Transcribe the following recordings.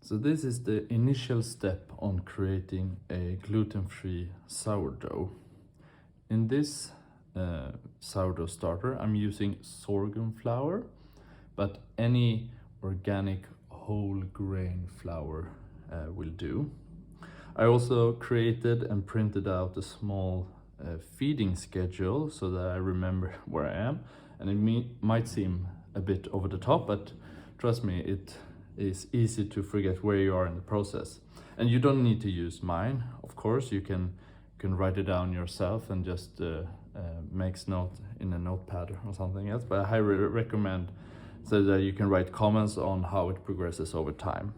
So this is the initial step on creating a gluten-free sourdough. In this sourdough starter, I'm using sorghum flour, but any organic whole grain flour will do. I also created and printed out a small feeding schedule so that I remember where I am. And it might seem a bit over the top, but trust me, it is easy to forget where you are in the process. And you don't need to use mine. Of course, you can write it down yourself and just make note in a notepad or something else. But I highly recommend so that you can write comments on how it progresses over time.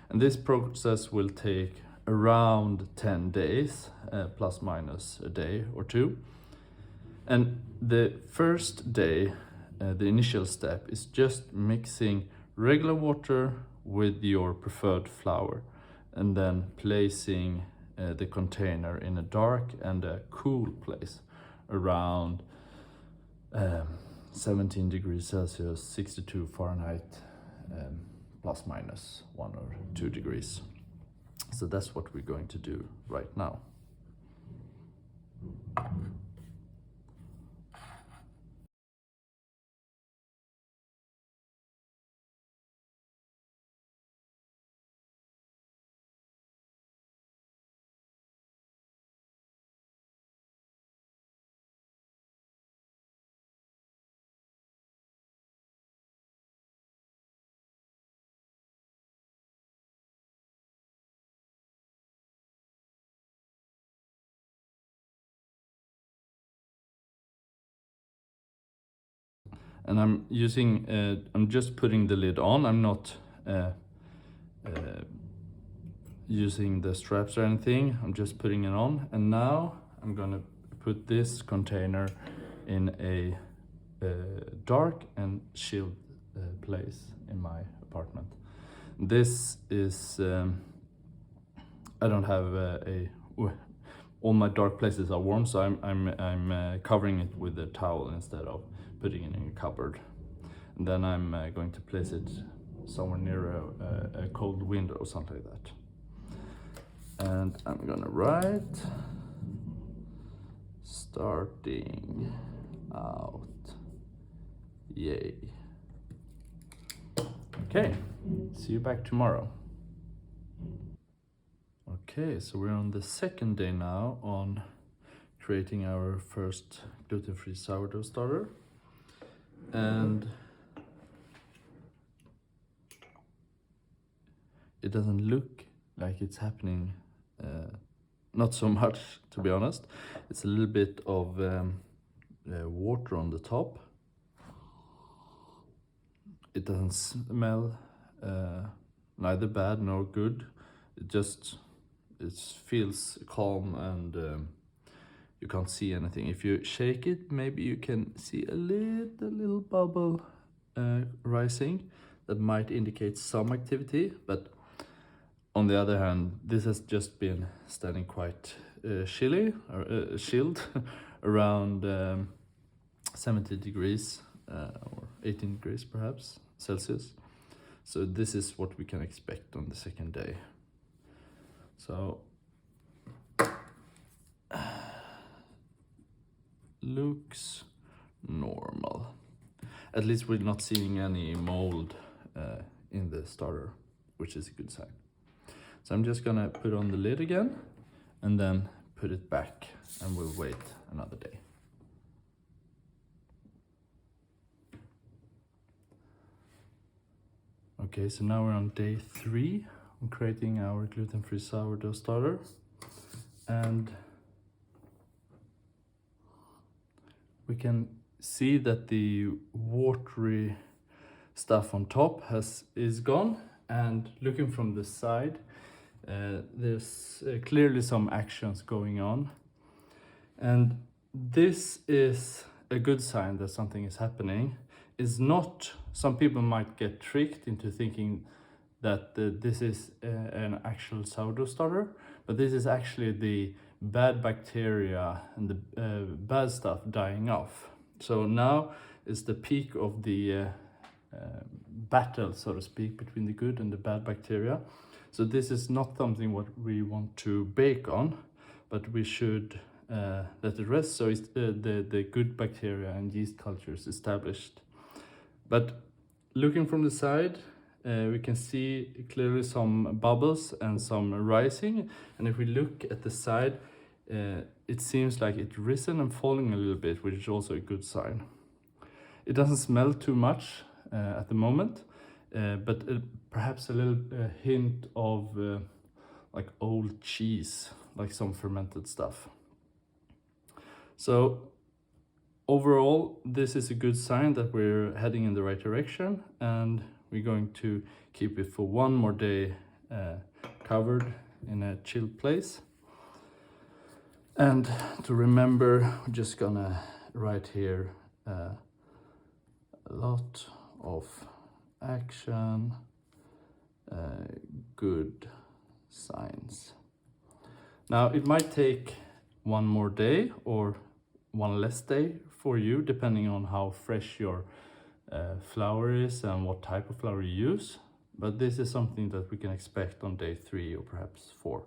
And this process will take around 10 days, plus minus a day or two. And the first day, the initial step is just mixing regular water with your preferred flour and then placing the container in a dark and a cool place around 17 degrees Celsius, 62 Fahrenheit, plus minus 1 or 2 degrees. So that's what we're going to do right now. And I'm just putting the lid on. I'm not using the straps or anything. I'm just putting it on. And now I'm gonna put this container in a dark and chilled place in my apartment. This is, I don't have all my dark places are warm, so I'm covering it with a towel instead of putting it in a cupboard. And then I'm going to place it somewhere near a cold window or something like that. And I'm gonna write starting out, yay. Okay, see you back tomorrow. Okay, so we're on the second day now on creating our first gluten-free sourdough starter. And it doesn't look like it's happening, not so much, to be honest. It's a little bit of water on the top. It doesn't smell neither bad nor good. It feels calm, and you can't see anything. If you shake it, maybe you can see a little bubble rising that might indicate some activity, but on the other hand, this has just been standing quite chilled around 70 degrees or 18 degrees perhaps Celsius. So this is what we can expect on the second day. So looks normal. At least we're not seeing any mold in the starter, which is a good sign. So I'm just gonna put on the lid again and then put it back, and we'll wait another day. Okay, so now we're on day 3 on creating our gluten-free sourdough starter. And we can see that the watery stuff on top is gone, and looking from the side, there's clearly some actions going on. And this is a good sign that something is happening. It's not, some people might get tricked into thinking that this is an actual sourdough starter, but this is actually the bad bacteria and the bad stuff dying off. So now is the peak of the battle, so to speak, between the good and the bad bacteria. So this is not something what we want to bake on, but we should let it rest so it's, the good bacteria and yeast culture is established. But looking from the side, we can see clearly some bubbles and some rising. And if we look at the side, it seems like it's risen and falling a little bit, which is also a good sign. It doesn't smell too much at the moment, but perhaps a little hint of like old cheese, like some fermented stuff. So overall, this is a good sign that we're heading in the right direction, and we're going to keep it for one more day covered in a chilled place. And to remember, we're just gonna write here a lot of action, good signs. Now it might take one more day or one less day for you, depending on how fresh your flour is and what type of flour you use. But this is something that we can expect on day 3 or perhaps 4.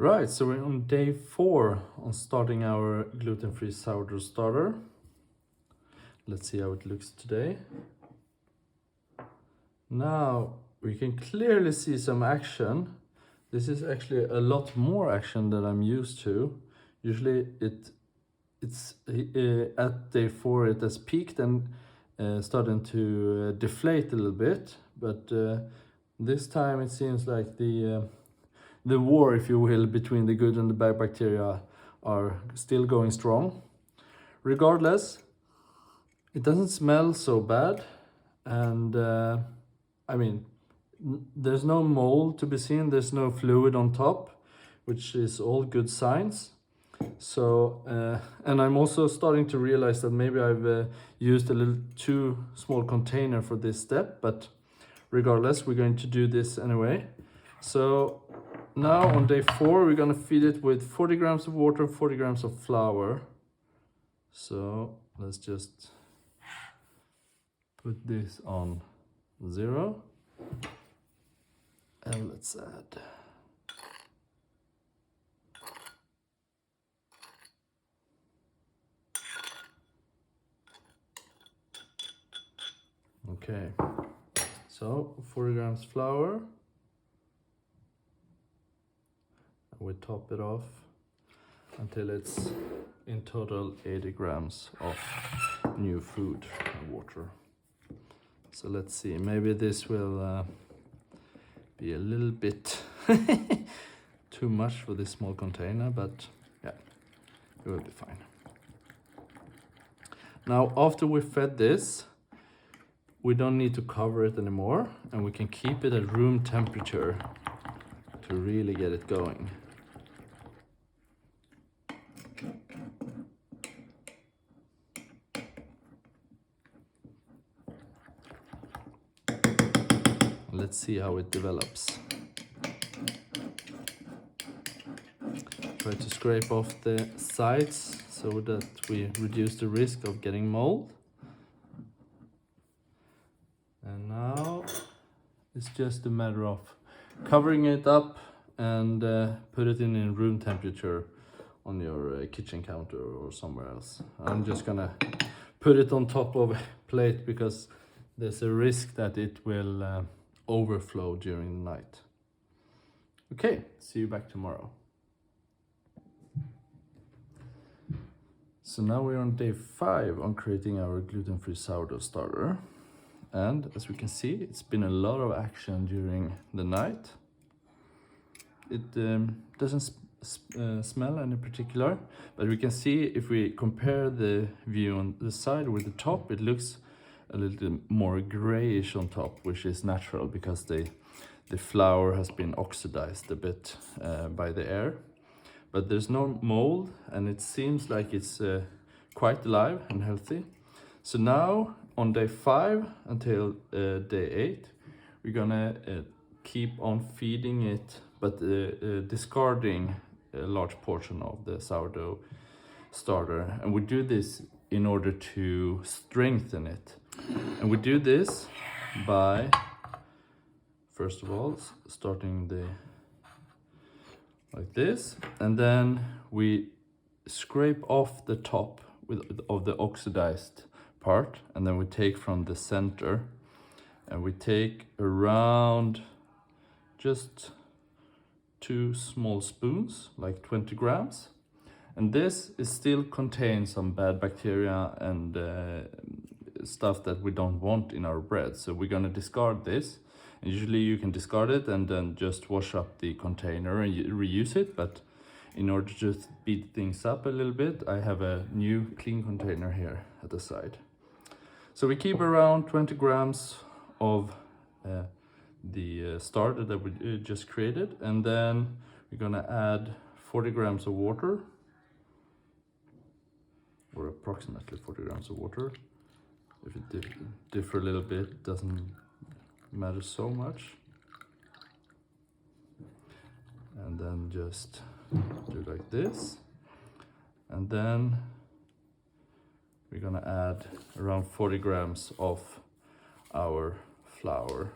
Right, so we're on day 4 on starting our gluten-free sourdough starter. Let's see how it looks today. Now we can clearly see some action. This is actually a lot more action than I'm used to. Usually it's at day 4 it has peaked and starting to deflate a little bit, but this time it seems like the war, if you will, between the good and the bad bacteria are still going strong. Regardless, it doesn't smell so bad, and I mean, there's no mold to be seen, there's no fluid on top, which is all good signs. So, and I'm also starting to realize that maybe I've used a little too small container for this step, but regardless, we're going to do this anyway. So now on day 4, we're gonna feed it with 40 grams of water, 40 grams of flour. So let's just put this on 0. And let's add okay, so 40 grams flour. We top it off until it's in total 80 grams of new food and water. So let's see, maybe this will be a little bit too much for this small container, but yeah, it will be fine. Now after we fed this, we don't need to cover it anymore, and we can keep it at room temperature to really get it going. Let's see how it develops. Try to scrape off the sides so that we reduce the risk of getting mold. And now it's just a matter of covering it up and put it in room temperature on your kitchen counter or somewhere else. I'm just gonna put it on top of a plate because there's a risk that it will overflow during the night. Okay, see you back tomorrow. So now we're on day 5 on creating our gluten-free sourdough starter. And as we can see, it's been a lot of action during the night. It doesn't smell any particular, but we can see if we compare the view on the side with the top, it looks a little more grayish on top, which is natural because the flour has been oxidized a bit by the air. But there's no mold, and it seems like it's quite alive and healthy. So now on day 5 until day 8, we're gonna keep on feeding it, but discarding a large portion of the sourdough starter, and we do this in order to strengthen it. And we do this by, first of all, starting like this, and then we scrape off the top of the oxidized part, and then we take from the center, and we take around just 2 small spoons, like 20 grams. And this is still contains some bad bacteria and stuff that we don't want in our bread. So we're gonna discard this. And usually you can discard it and then just wash up the container and reuse it. But in order to just speed things up a little bit, I have a new clean container here at the side. So we keep around 20 grams of the starter that we just created, and then we're gonna add 40 grams of water, or approximately 40 grams of water. If it differ a little bit, it doesn't matter so much. And then just do like this, and then we're gonna add around 40 grams of our flour.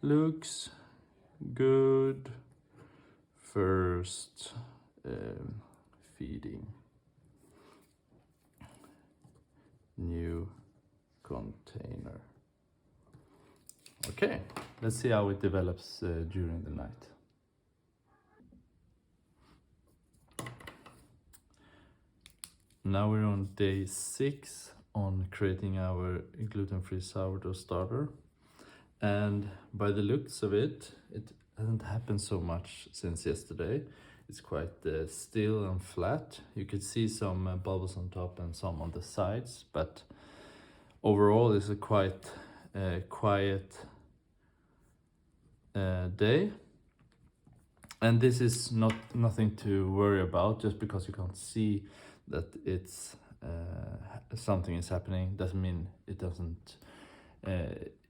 Looks good. First feeding. New container. Okay, let's see how it develops during the night. Now we're on day 6 on creating our gluten-free sourdough starter. And by the looks of it, it hasn't happened so much since yesterday. It's quite still and flat. You could see some bubbles on top and some on the sides, but overall it's a quite quiet day. And this is nothing to worry about. Just because you can't see that it's something is happening doesn't mean it doesn't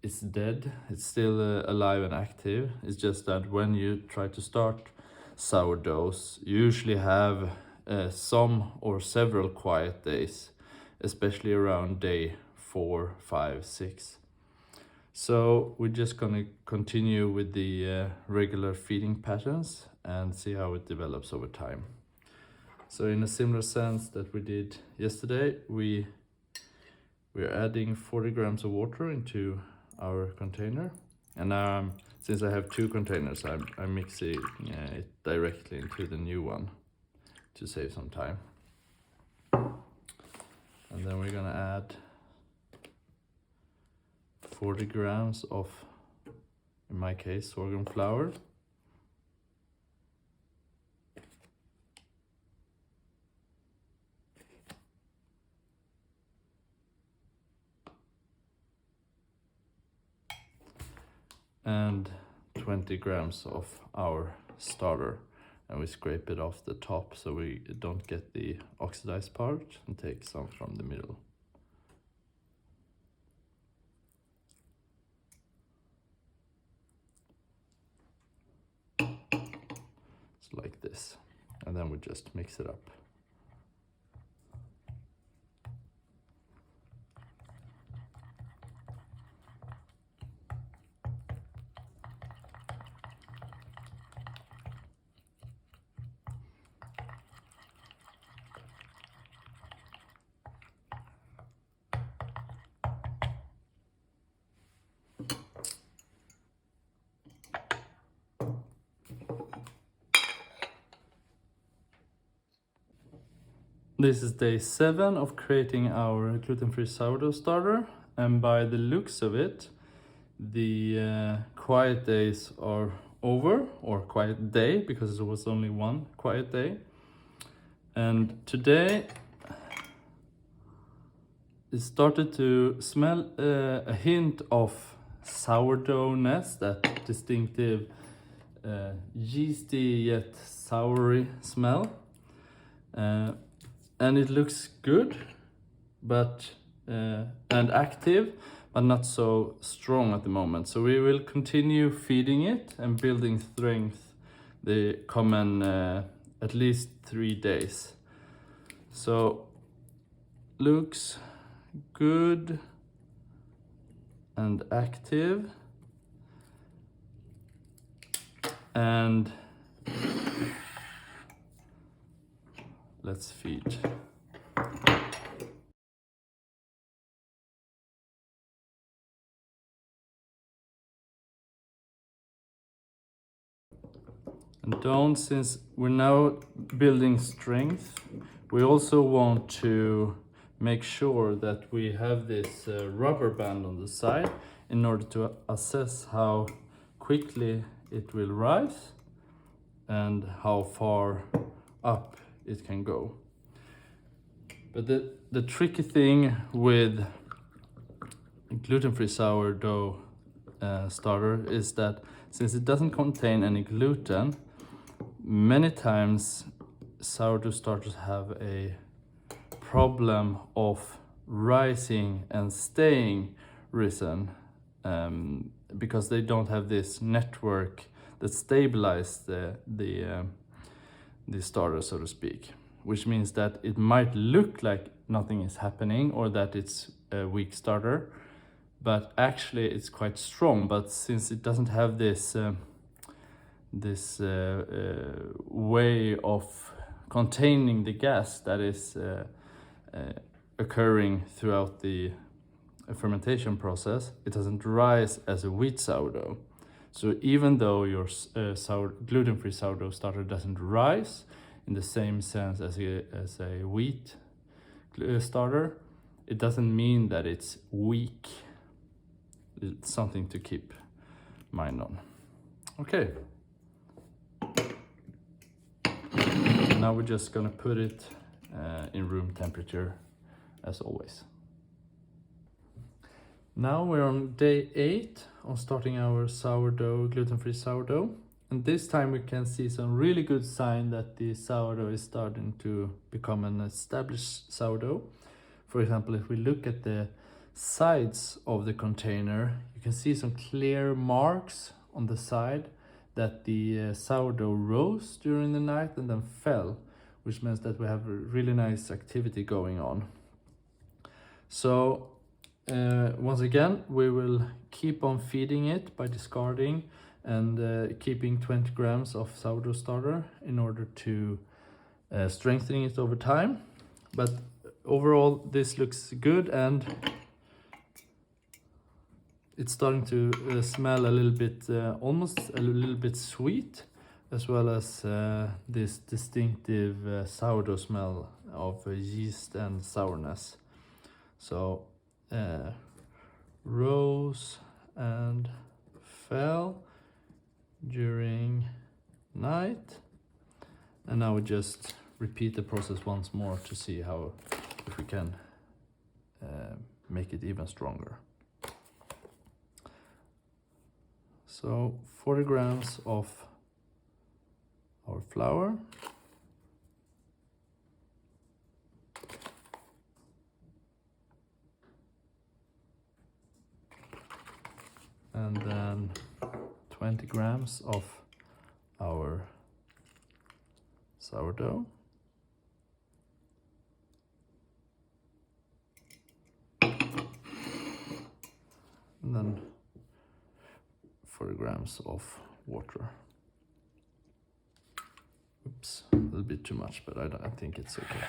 it's dead. It's still alive and active. It's just that when you try to start sourdoughs, you usually have some or several quiet days, especially around day 4, 5, 6. So we're just gonna continue with the regular feeding patterns and see how it develops over time. So in a similar sense that we did yesterday, we're adding 40 grams of water into our container. And now, since I have 2 containers, I'm mixing it directly into the new one to save some time. And then we're gonna add 40 grams of, in my case, sorghum flour. And 20 grams of our starter, and we scrape it off the top so we don't get the oxidized part, and take some from the middle. So like this, and then we just mix it up. This is day 7 of creating our gluten-free sourdough starter, and by the looks of it, the quiet days are over, or quiet day, because there was only one quiet day. And today it started to smell a hint of sourdoughness, that distinctive yeasty yet soury smell. And it looks good. but and active, but not so strong at the moment. So we will continue feeding it and building strength the coming at least 3 days. So looks good and active, and let's feed. And since we're now building strength, we also want to make sure that we have this rubber band on the side in order to assess how quickly it will rise and how far up it can go. But the tricky thing with gluten-free sourdough starter is that since it doesn't contain any gluten, many times sourdough starters have a problem of rising and staying risen because they don't have this network that stabilizes the starter, so to speak, which means that it might look like nothing is happening or that it's a weak starter, but actually it's quite strong. But since it doesn't have this way of containing the gas that is occurring throughout the fermentation process, it doesn't rise as a wheat sourdough. So even though your gluten-free sourdough starter doesn't rise in the same sense as a wheat starter, it doesn't mean that it's weak. It's something to keep mind on. Okay. Now we're just gonna put it in room temperature as always. Now we're on day 8 on starting our sourdough, gluten-free sourdough. And this time we can see some really good sign that the sourdough is starting to become an established sourdough. For example, if we look at the sides of the container, you can see some clear marks on the side that the sourdough rose during the night and then fell, which means that we have a really nice activity going on. So once again, we will keep on feeding it by discarding and keeping 20 grams of sourdough starter in order to strengthening it over time. But overall, this looks good, and it's starting to smell a little bit, almost a little bit sweet, as well as this distinctive sourdough smell of yeast and sourness. So rose and fell during night, and now we just repeat the process once more to see how, if we can make it even stronger. So 40 grams of our flour, and then 20 grams of our sourdough, and then 40 grams of water. Oops, a little bit too much, but I think it's okay.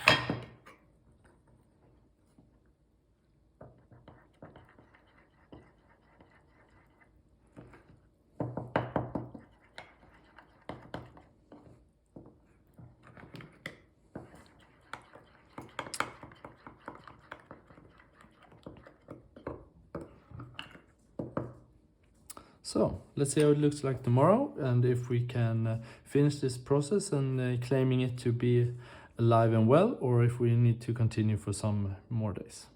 So let's see how it looks like tomorrow, and if we can finish this process and claiming it to be alive and well, or if we need to continue for some more days.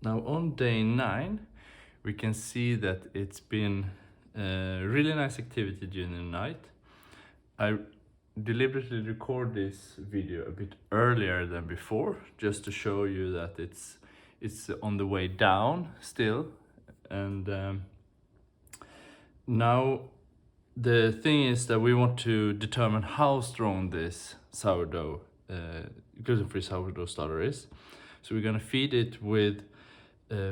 Now on day 9, we can see that it's been really nice activity during the night. I deliberately record this video a bit earlier than before, just to show you that it's on the way down still. And now the thing is that we want to determine how strong this sourdough, gluten-free sourdough starter is. So we're gonna feed it with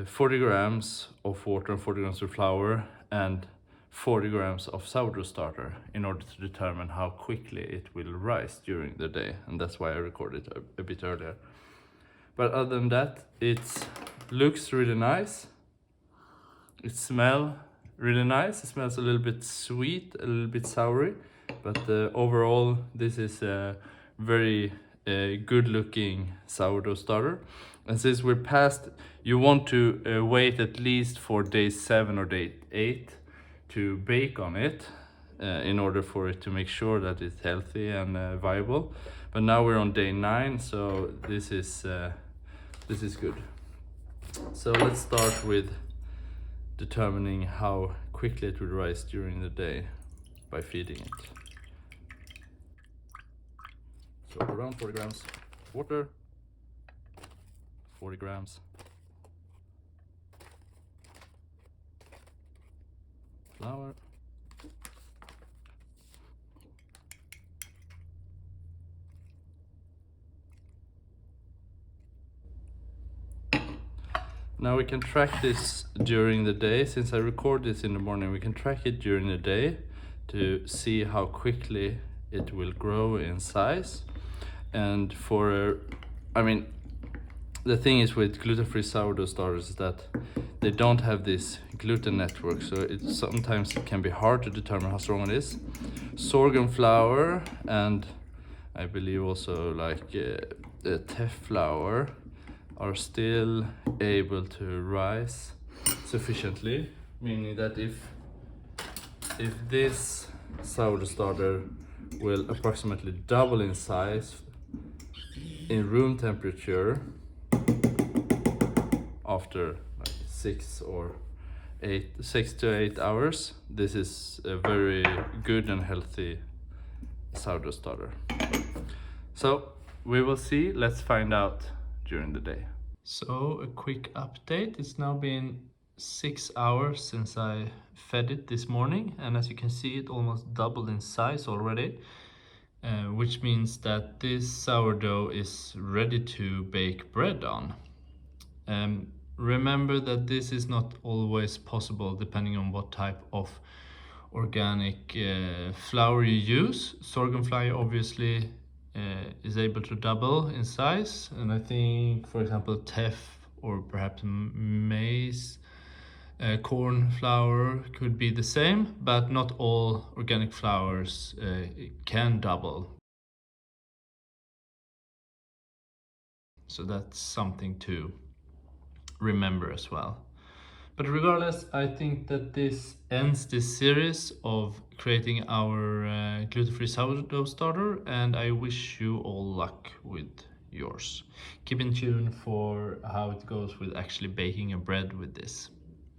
40 grams of water and 40 grams of flour and 40 grams of sourdough starter in order to determine how quickly it will rise during the day. And that's why I recorded a bit earlier. But other than that, it looks really nice. It smells really nice. It smells a little bit sweet, a little bit soury, but overall this is a very good looking sourdough starter. And since we're past, you want to wait at least for day 7 or day 8 to bake on it in order for it to make sure that it's healthy and viable. But now we're on day 9, so this is good. So let's start with determining how quickly it will rise during the day by feeding it. So around 40 grams water, 40 grams flour, now we can track this during the day. Since I record this in the morning, we can track it during the day to see how quickly it will grow in size. And the thing is with gluten-free sourdough starters is that they don't have this gluten network, so sometimes it can be hard to determine how strong it is. Sorghum flour and I believe also like the teff flour are still able to rise sufficiently, meaning that if this sourdough starter will approximately double in size in room temperature after like 6 to 8 hours, this is a very good and healthy sourdough starter. So we will see. Let's find out during the day. So a quick update. It's now been 6 hours since I fed it this morning, and as you can see, it almost doubled in size already, which means that this sourdough is ready to bake bread on. Remember that this is not always possible depending on what type of organic flour you use. Sorghum flour obviously is able to double in size, and I think, for example, teff or perhaps maize, corn flour could be the same, but not all organic flours can double. So that's something to remember as well. But regardless, I think that this ends this series of creating our gluten-free sourdough starter, and I wish you all luck with yours. Keep in tune for how it goes with actually baking a bread with this.